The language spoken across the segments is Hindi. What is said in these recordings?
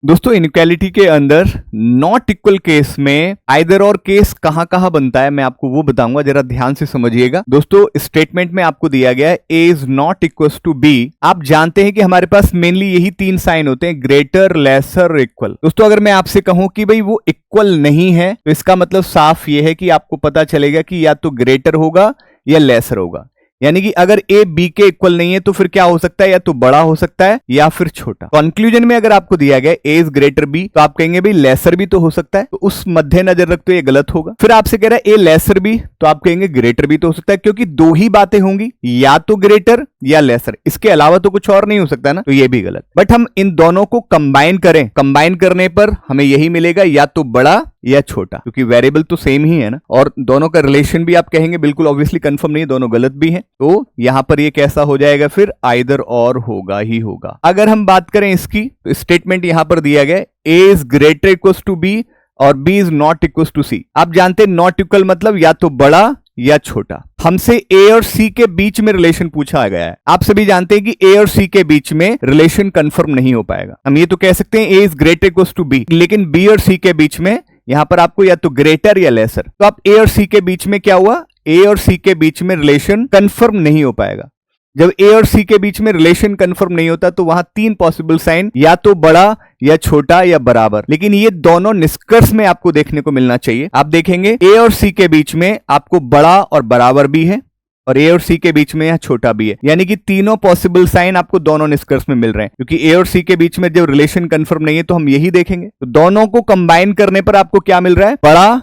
दोस्तों इनइक्वालिटी के अंदर नॉट इक्वल केस में आइदर और केस कहां कहां बनता है मैं आपको वो बताऊंगा, जरा ध्यान से समझिएगा। दोस्तों स्टेटमेंट में आपको दिया गया है A is not equal to B. आप जानते हैं कि हमारे पास मेनली यही तीन साइन होते हैं, ग्रेटर, लेसर, इक्वल। दोस्तों अगर मैं आपसे कहूं कि भाई वो इक्वल नहीं है तो इसका मतलब साफ ये है कि आपको पता चलेगा कि या तो ग्रेटर होगा या लेसर होगा। यानी कि अगर ए बी के इक्वल नहीं है तो फिर क्या हो सकता है, या तो बड़ा हो सकता है या फिर छोटा। कंक्लूजन में अगर आपको दिया गया ए इज ग्रेटर बी तो आप कहेंगे भाई लेसर भी तो हो सकता है, तो उस मध्य नजर रखते हुए ये गलत होगा। फिर आपसे कह रहा है ए लेसर बी तो आप कहेंगे ग्रेटर भी तो हो सकता है, क्योंकि दो ही बातें होंगी, या तो ग्रेटर या लेसर, इसके अलावा तो कुछ और नहीं हो सकता ना, तो ये भी गलत। बट हम इन दोनों को कंबाइन करें, कंबाइन करने पर हमें यही मिलेगा, या तो बड़ा या छोटा, क्योंकि वेरिएबल तो सेम ही है ना, और दोनों का रिलेशन भी आप कहेंगे बिल्कुल ऑब्वियसली कंफर्म नहीं है, दोनों गलत भी हैं। तो यहां पर ये कैसा हो जाएगा, फिर आइदर और होगा ही होगा। अगर हम बात करें इसकी तो स्टेटमेंट यहां पर दिया गया A is greater equals to B और B is not equals to C. आप जानते हैं नॉट इक्वल मतलब या तो बड़ा या छोटा। हमसे ए और सी के बीच में रिलेशन पूछा गया है। आप सभी जानते हैं कि ए और सी के बीच में रिलेशन कंफर्म नहीं हो पाएगा। हम ये तो कह सकते हैं A is greater equals to B, लेकिन बी और सी के बीच में यहां पर आपको या तो ग्रेटर या लेसर, तो आप ए और सी के बीच में क्या हुआ, ए और सी के बीच में रिलेशन कंफर्म नहीं हो पाएगा। जब ए और सी के बीच में रिलेशन कंफर्म नहीं होता तो वहां तीन पॉसिबल साइन, या तो बड़ा या छोटा या बराबर, लेकिन ये दोनों निष्कर्ष में आपको देखने को मिलना चाहिए। आप देखेंगे ए और सी के बीच में आपको बड़ा और बराबर भी है, और ए और सी के बीच में यह छोटा भी है, यानी कि तीनों पॉसिबल साइन आपको दोनों निष्कर्ष में मिल रहे हैं। क्योंकि ए और सी के बीच में जब रिलेशन कंफर्म नहीं है तो हम यही देखेंगे, तो दोनों को कंबाइन करने पर आपको क्या मिल रहा है, बड़ा,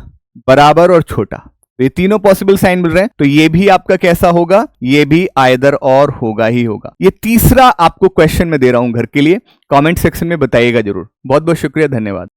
बराबर और छोटा। तो ये तीनों पॉसिबल साइन मिल रहे हैं, तो ये भी आपका कैसा होगा, ये भी आइदर और होगा ही होगा। ये तीसरा आपको क्वेश्चन में दे रहा हूं घर के लिए, कमेंट सेक्शन में बताइएगा जरूर। बहुत बहुत शुक्रिया, धन्यवाद।